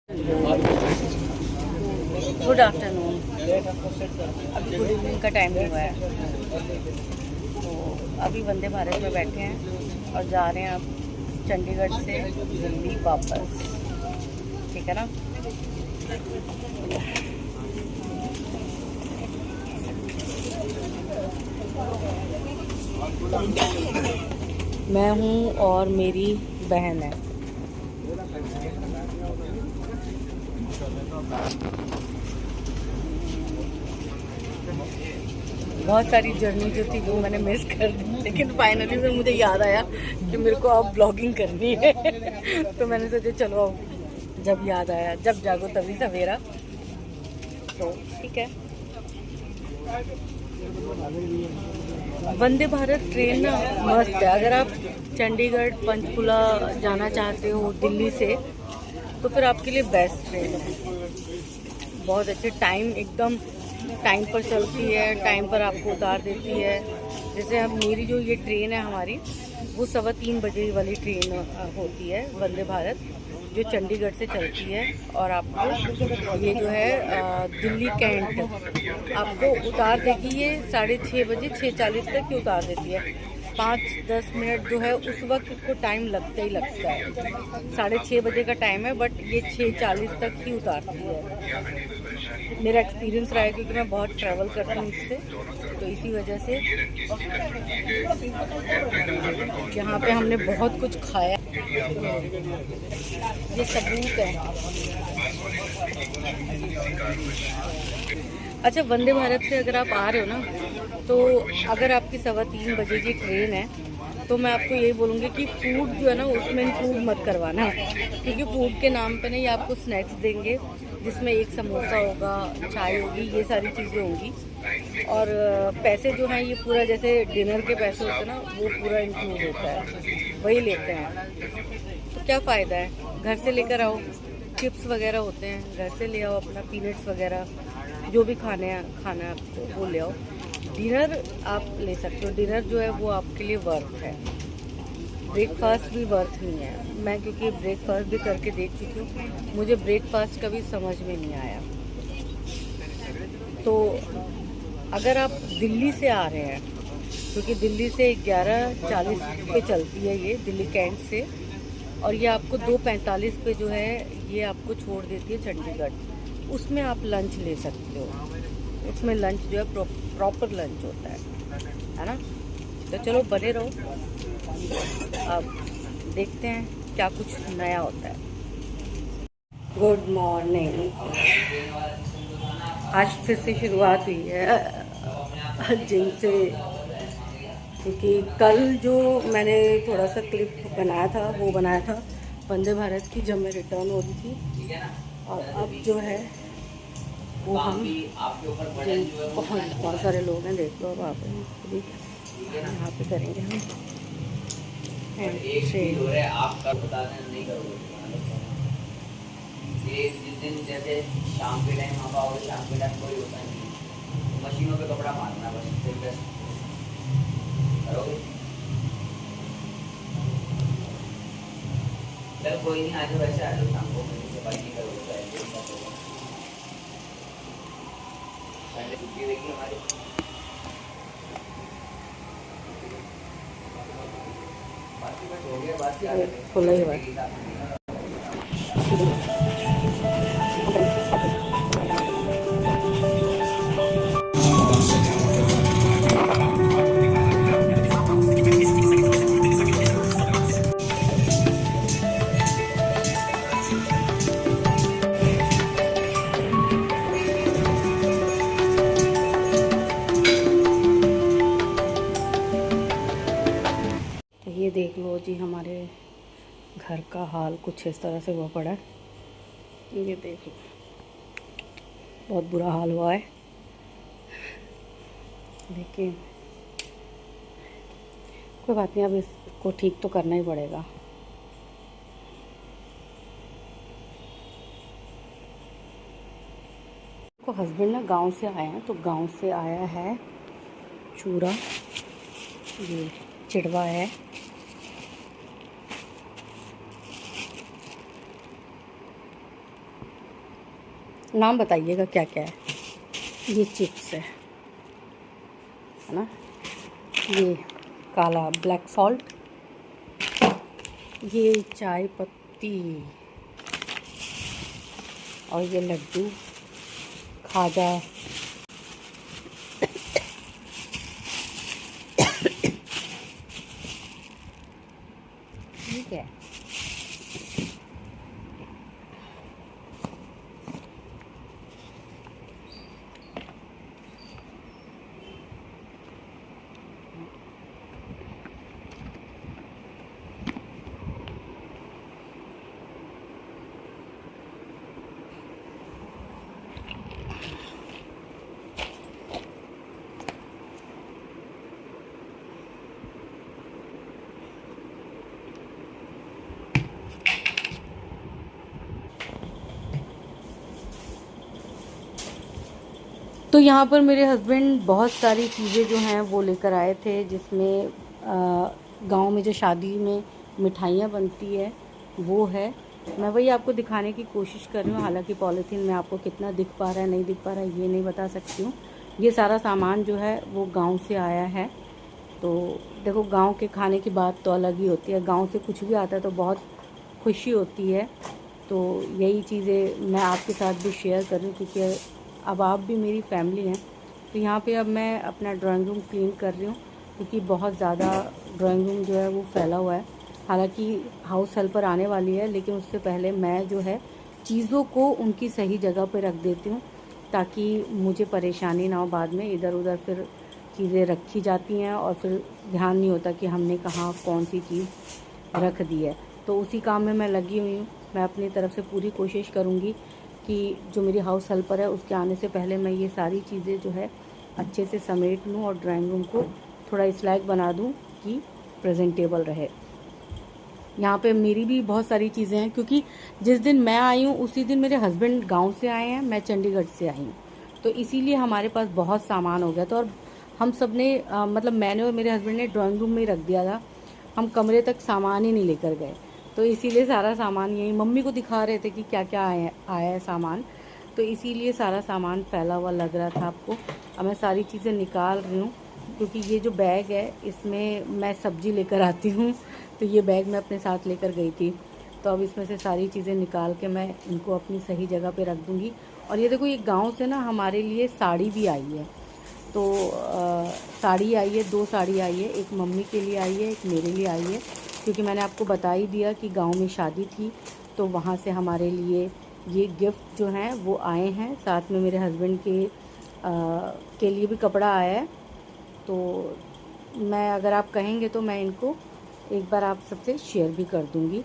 Good afternoon. अभी good evening का time हुआ है, तो अभी वंदे भारत में बैठे हैं और जा रहे हैं अब चंडीगढ़ से दिल्ली वापस। ठीक है ना। मैं हूँ और मेरी बहन है। बहुत सारी जर्नी जो थी वो मैंने मिस कर दी, लेकिन फाइनली फिर मुझे याद आया कि मेरे को अब ब्लॉगिंग करनी है। तो मैंने सोचा चलो अब जब याद आया, जब जागो तभी सवेरा। तो ठीक है। वंदे भारत ट्रेन ना मस्त है। अगर आप चंडीगढ़ पंचकुला जाना चाहते हो दिल्ली से, तो फिर आपके लिए बेस्ट ट्रेन है। बहुत अच्छे टाइम, एकदम टाइम पर चलती है, टाइम पर आपको उतार देती है। जैसे अब मेरी जो ये ट्रेन है हमारी, वो 3:15 बजे वाली ट्रेन होती है वंदे भारत, जो चंडीगढ़ से चलती है। और आपको ये जो है दिल्ली कैंट आपको उतार देगी। ये 6:30 बजे 6:40 तक ही उतार देती है। 5-10 मिनट जो है उस वक्त उसको टाइम लगता ही लगता है। 6:30 बजे का टाइम है, बट ये 6:40 तक ही उतारती है। मेरा एक्सपीरियंस रहा है, क्योंकि मैं बहुत ट्रैवल करती हूँ इससे, तो इसी वजह से यहाँ पे हमने बहुत कुछ खाया। ये सबूत है। अच्छा, वंदे भारत से अगर आप आ रहे हो ना, तो अगर आपकी 3:15 बजे की ट्रेन है, तो मैं आपको यही बोलूँगी कि फूड जो है ना उसमें इंक्लूड मत करवाना, क्योंकि फूड के नाम पे ना ये आपको स्नैक्स देंगे, जिसमें एक समोसा होगा, चाय होगी, ये सारी चीज़ें होंगी। और पैसे जो हैं ये पूरा जैसे डिनर के पैसे होते हैं ना, वो पूरा इंक्लूड होता है, वही लेते हैं। तो क्या फ़ायदा है, घर से लेकर आओ। चिप्स वगैरह होते हैं, घर से ले आओ अपना, पीनट्स वगैरह जो भी खाना है आपको वो ले आओ। डिनर आप ले सकते हो, डिनर जो है वो आपके लिए वर्थ है। ब्रेकफास्ट भी वर्थ नहीं है। मैं क्योंकि ब्रेकफास्ट भी करके देख चुकी हूँ, मुझे ब्रेकफास्ट कभी समझ में नहीं आया। तो अगर आप दिल्ली से आ रहे हैं, क्योंकि दिल्ली से 11:40 पे चलती है ये दिल्ली कैंट से, और ये आपको 2:45 पे जो है ये आपको छोड़ देती है चंडीगढ़। उसमें आप लंच ले सकते हो। उसमें लंच जो है प्रॉपर लंच होता है ना। तो चलो बने रहो, अब देखते हैं क्या कुछ नया होता है। Good morning. आज फिर से शुरुआत हुई है जिम से, क्योंकि कल जो मैंने थोड़ा सा क्लिप बनाया था वो बनाया था वंदे भारत की, जब मैं रिटर्न हो रही थी। और अब जो है वो हम जिम पहुँच, बहुत सारे लोग हैं, देख लो। अब आप यहाँ पे करेंगे हम। जिस दिन जैसे शाम के टाइम आप आओगे, शाम के टाइम कोई होता नहीं, मशीनों पे कपड़ा मारना बस, फिर बस करोगे। चल कोई नहीं, आज वैसे आ जाओ, शाम को से बात नहीं करोगे तो ऐसे ही बात होगा। संडे छुट्टी रहेगी हमारी। बाकी बस हो गया, बात क्या खुला ही हुआ। तो ये देख लो जी, हमारे घर का हाल कुछ इस तरह से हुआ पड़ा है। ये देखो, बहुत बुरा हाल हुआ है, लेकिन कोई बात नहीं, अब इसको ठीक तो करना ही पड़ेगा। को हस्बैंड ना गांव से आए हैं, तो गांव से आया है चूरा, ये चिड़वा है। नाम बताइएगा क्या क्या है। ये चिप्स है ना, ये काला ब्लैक सॉल्ट, ये चाय पत्ती, और ये लड्डू, खाजा, ठीक है। तो यहाँ पर मेरे हस्बैंड बहुत सारी चीज़ें जो हैं वो लेकर आए थे, जिसमें गांव में जो शादी में मिठाइयाँ बनती है वो है। मैं वही आपको दिखाने की कोशिश कर रही हूँ, हालांकि पॉलीथीन में आपको कितना दिख पा रहा है नहीं दिख पा रहा है ये नहीं बता सकती हूँ। ये सारा सामान जो है वो गांव से आया है। तो देखो, गांव के खाने की बात तो अलग ही होती है, गांव से कुछ भी आता है तो बहुत खुशी होती है। तो यही चीज़ें मैं आपके साथ भी शेयर कर रही हूँ, क्योंकि अब आप भी मेरी फैमिली हैं। तो यहाँ पे अब मैं अपना ड्राइंग रूम क्लीन कर रही हूँ, क्योंकि बहुत ज़्यादा ड्राइंग रूम जो है वो फैला हुआ है। हालांकि हाउस हेल्पर आने वाली है, लेकिन उससे पहले मैं जो है चीज़ों को उनकी सही जगह पर रख देती हूँ, ताकि मुझे परेशानी ना हो बाद में। इधर उधर फिर चीज़ें रखी जाती हैं और फिर ध्यान नहीं होता कि हमने कहाँ कौन सी चीज़ रख दी है। तो उसी काम में मैं लगी हुई हूँ। मैं अपनी तरफ से पूरी कोशिश करूँगी कि जो मेरी हाउस हेल्पर है उसके आने से पहले मैं ये सारी चीज़ें जो है अच्छे से समेट लूँ और ड्राइंग रूम को थोड़ा इस लायक बना दूँ कि प्रेजेंटेबल रहे। यहाँ पे मेरी भी बहुत सारी चीज़ें हैं, क्योंकि जिस दिन मैं आई हूँ उसी दिन मेरे हस्बैंड गांव से आए हैं, मैं चंडीगढ़ से आई हूँ। तो इसीलिए हमारे पास बहुत सामान हो गया था, और हम सब ने मतलब मैंने और मेरे हस्बैंड ने ड्राइंग रूम में ही रख दिया था। हम कमरे तक सामान ही नहीं लेकर गए, तो इसीलिए सारा सामान यही मम्मी को दिखा रहे थे कि क्या क्या आया है सामान। तो इसीलिए सारा सामान फैला हुआ लग रहा था आपको। अब मैं सारी चीज़ें निकाल रही हूँ, क्योंकि ये जो बैग है इसमें मैं सब्ज़ी लेकर आती हूँ, तो ये बैग मैं अपने साथ लेकर गई थी। तो अब इसमें से सारी चीज़ें निकाल के मैं इनको अपनी सही जगह पे रख दूँगी। और ये देखो, ये गांव से ना हमारे लिए साड़ी भी आई है। तो साड़ी आई है, 2 साड़ी आई है, एक मम्मी के लिए आई है, एक मेरे लिए आई है, क्योंकि मैंने आपको बता ही दिया कि गांव में शादी थी, तो वहाँ से हमारे लिए ये गिफ्ट जो हैं वो आए हैं। साथ में मेरे हस्बैंड के लिए भी कपड़ा आया है। तो मैं, अगर आप कहेंगे तो मैं इनको एक बार आप सबसे शेयर भी कर दूंगी।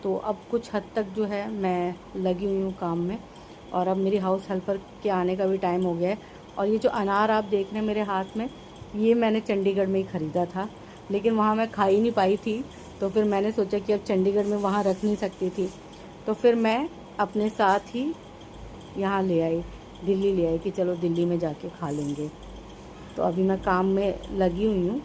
तो अब कुछ हद तक जो है मैं लगी हुई हूँ काम में, और अब मेरी हाउस हेल्पर के आने का भी टाइम हो गया है। और ये जो अनार आप देख रहे हैं मेरे हाथ में, ये मैंने चंडीगढ़ में ही ख़रीदा था, लेकिन वहाँ मैं खा ही नहीं पाई थी। तो फिर मैंने सोचा कि अब चंडीगढ़ में वहाँ रख नहीं सकती थी, तो फिर मैं अपने साथ ही यहाँ ले आई, दिल्ली ले आई कि चलो दिल्ली में जाके खा लेंगे। तो अभी मैं काम में लगी हुई हूँ।